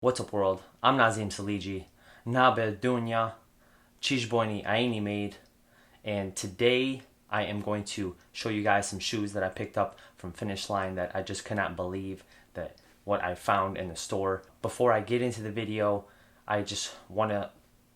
What's up, world? I'm Nazim Saliji, Nabe Dunya, Chijboini Aini made, and today I am going to show you guys some shoes that I picked up from Finish Line that I just cannot believe that what I found in the store. Before I get into the video, I just want to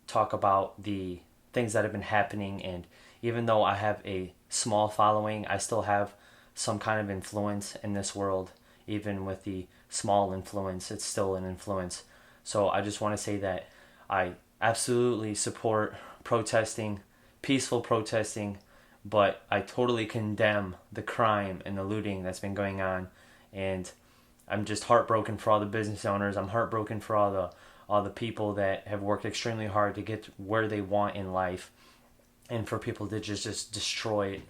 talk about the things that have been happening, and even though I have a small following, I still have some kind of influence in this world. Even with the small influence, it's still an influence. So I just want to say that I absolutely support protesting, peaceful protesting, but I totally condemn the crime and the looting that's been going on. And I'm just heartbroken for all the business owners. I'm heartbroken for all the people that have worked extremely hard to get where they want in life, and for people to just destroy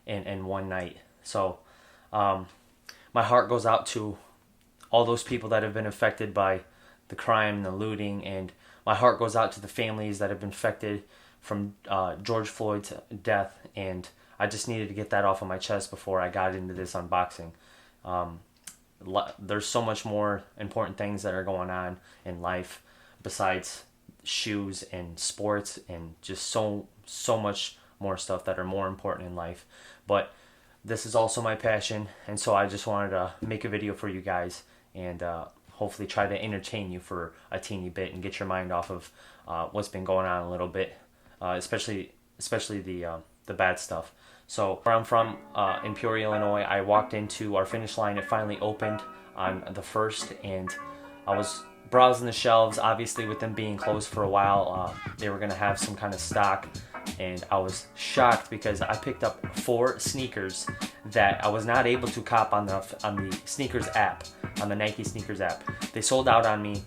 it in one night. So my heart goes out to all those people that have been affected by the crime and the looting, and my heart goes out to the families that have been affected from George Floyd's death. And I just needed to get that off of my chest before I got into this unboxing. There's so much more important things that are going on in life besides shoes and sports, and just so much more stuff that are more important in life. But this is also my passion, and so I just wanted to make a video for you guys and hopefully try to entertain you for a teeny bit and get your mind off of what's been going on a little bit, especially the bad stuff. So where I'm from, in Peoria, Illinois, I walked into our Finish Line. It finally opened on the 1st, and I was browsing the shelves. Obviously, with them being closed for a while, they were going to have some kind of stock, and I was shocked because I picked up 4 sneakers that I was not able to cop on the sneakers app, on the Nike sneakers app. They sold out on me.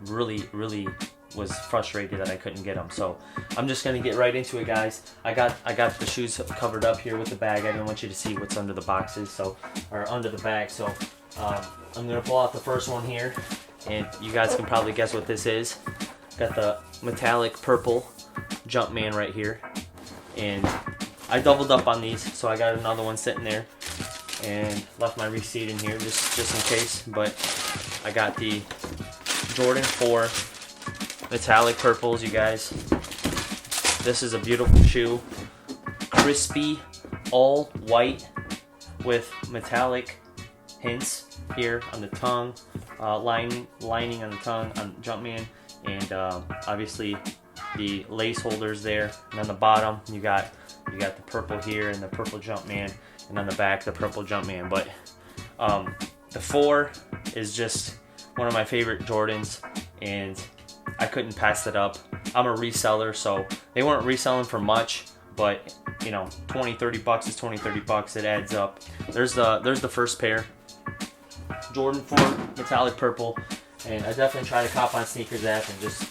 Really was frustrated that I couldn't get them. So I'm just gonna get right into it, guys. I got the shoes covered up here with the bag. I didn't want you to see what's under the boxes, or under the bag. So I'm gonna pull out the first one here, and you guys can probably guess what this is. Got the metallic purple Jumpman right here, and I doubled up on these, so I got another one sitting there and left my receipt in here just in case. But I got the Jordan 4 metallic purples, you guys. This is a beautiful shoe, crispy, all white with metallic hints here on the tongue, lining on the tongue on Jumpman, and obviously the lace holders there. And on the bottom you got the purple here and the purple Jumpman, and on the back the purple Jumpman. But the 4 is just one of my favorite Jordans, and I couldn't pass it up. I'm a reseller, so they weren't reselling for much, but you know, 20-30 bucks is 20-30 bucks. It adds up. There's the first pair, Jordan 4 metallic purple, and I definitely try to cop on Sneakers app and just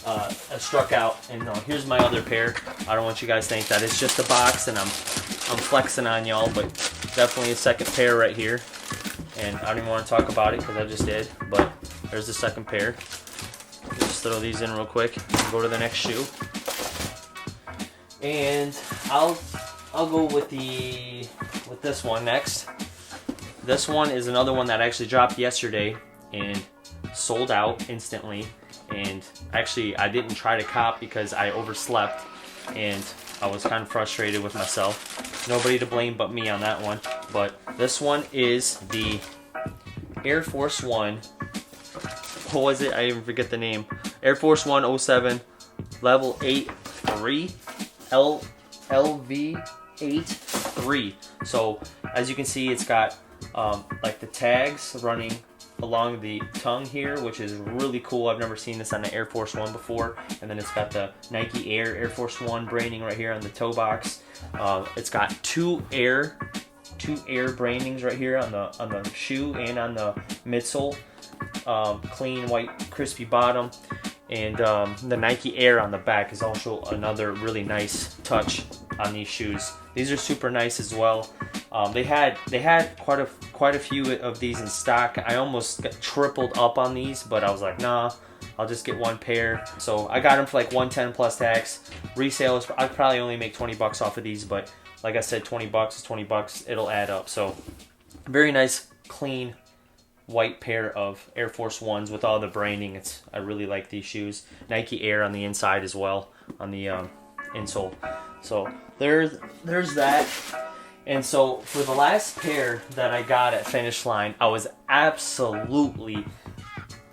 I struck out. And here's my other pair. I don't want you guys to think that it's just a box and I'm flexing on y'all, but definitely a second pair right here. And I don't even want to talk about it because I just did, but there's the second pair. Just throw these in real quick and go to the next shoe. And I'll go with this one next. This one is another one that actually dropped yesterday and sold out instantly. And actually, I didn't try to cop because I overslept and I was kind of frustrated with myself. Nobody to blame but me on that one. But this one is the Air Force One. What was it? I even forget the name. Air Force One 07 level 83 LV 83. So as you can see, it's got like the tags running along the tongue here, which is really cool. I've never seen this on the Air Force One before. And then it's got the Nike Air Force One branding right here on the toe box. It's got two air brandings right here on the shoe and on the midsole. Clean white crispy bottom, and the Nike Air on the back is also another really nice touch on these shoes. These are super nice as well. They had quite a few of these in stock. I almost got tripled up on these, but I was like, nah, I'll just get one pair. So I got them for like 110 plus tax. Resale is, I'd probably only make 20 bucks off of these, but like I said, 20 bucks is 20 bucks. It'll add up. So very nice, clean white pair of Air Force Ones with all the branding. I really like these shoes. Nike Air on the inside as well, on the insole. So there's that. And so for the last pair that I got at Finish Line, I was absolutely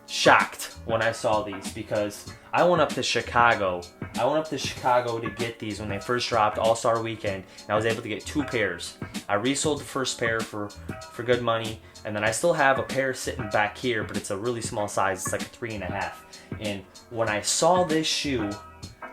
shocked when I saw these, because I went up to Chicago. To get these when they first dropped All-Star Weekend, and I was able to get 2 pairs. I resold the first pair for good money, and then I still have a pair sitting back here, but it's a really small size. It's like a 3.5. And when I saw this shoe,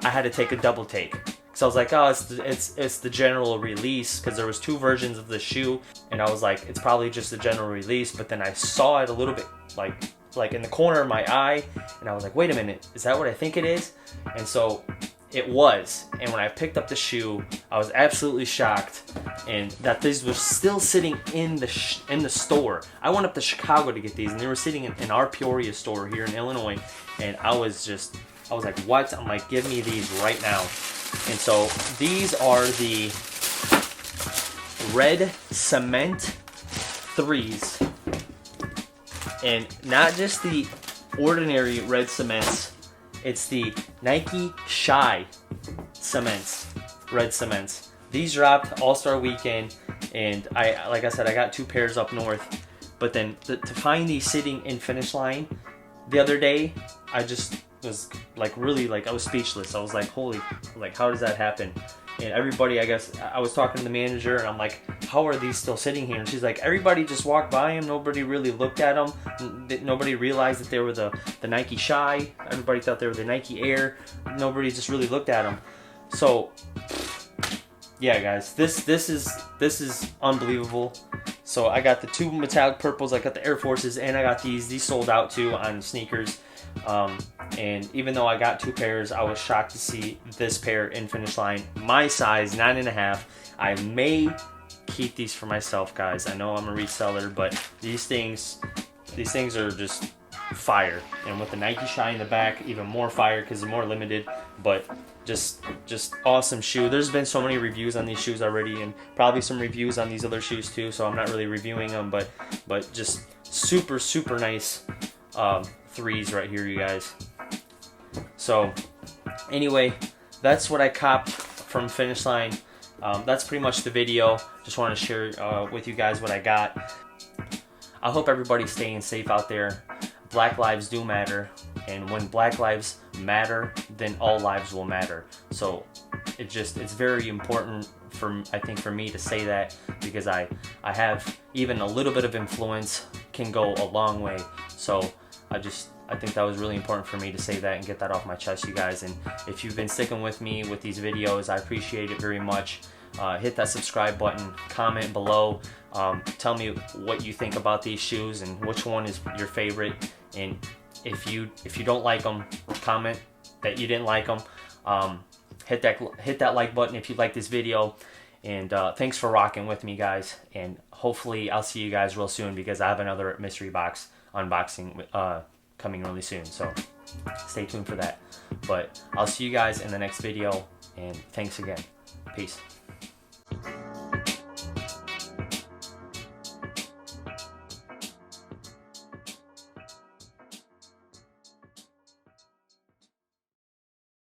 I had to take a double take. So I was like, oh, it's the general release, because there was 2 versions of the shoe, and I was like, it's probably just the general release. But then I saw it a little bit like in the corner of my eye, and I was like, wait a minute, is that what I think it is? And so it was. And when I picked up the shoe, I was absolutely shocked, and that these were still sitting in the store. I went up to Chicago to get these, and they were sitting in our Peoria store here in Illinois, and I was like, what? I'm like, give me these right now. And so these are the red cement 3s, and not just the ordinary red cements, it's the Nike Shy cements, red cements. These dropped All-Star Weekend, and like I said, I got 2 pairs up north. But then to find these sitting in Finish Line the other day, I just was like, really, like, I was speechless. I was like, holy, like, how does that happen? And everybody, I guess, I was talking to the manager, and I'm like, how are these still sitting here? And she's like, everybody just walked by them. Nobody really looked at them. Nobody realized that they were the Nike Shy. Everybody thought they were the Nike Air. Nobody just really looked at them. So, yeah, guys, this is unbelievable. So I got the 2 metallic purples, I got the Air Forces, and I got these. These sold out too on sneakers. And even though I got 2 pairs, I was shocked to see this pair in Finish Line. My size, 9.5. I may keep these for myself, guys. I know I'm a reseller, but these things are just fire. And with the Nike Shy in the back, even more fire because they're more limited. But just awesome shoe. There's been so many reviews on these shoes already, and probably some reviews on these other shoes too. So I'm not really reviewing them, but just super nice 3s right here, you guys. So anyway, that's what I copped from Finish Line. That's pretty much the video. Just want to share with you guys what I got. I hope everybody's staying safe out there. Black lives do matter, and when Black lives matter, then all lives will matter. So it's very important I think for me to say that, because I have even a little bit of influence can go a long way. So I think that was really important for me to say that and get that off my chest, you guys. And if you've been sticking with me with these videos, I appreciate it very much. Hit that subscribe button, comment below, tell me what you think about these shoes and which one is your favorite. And if you don't like them, comment that you didn't like them. Hit that like button if you like this video. And thanks for rocking with me, guys. And hopefully I'll see you guys real soon, because I have another mystery box unboxing coming really soon. So stay tuned for that. But I'll see you guys in the next video. And thanks again. Peace.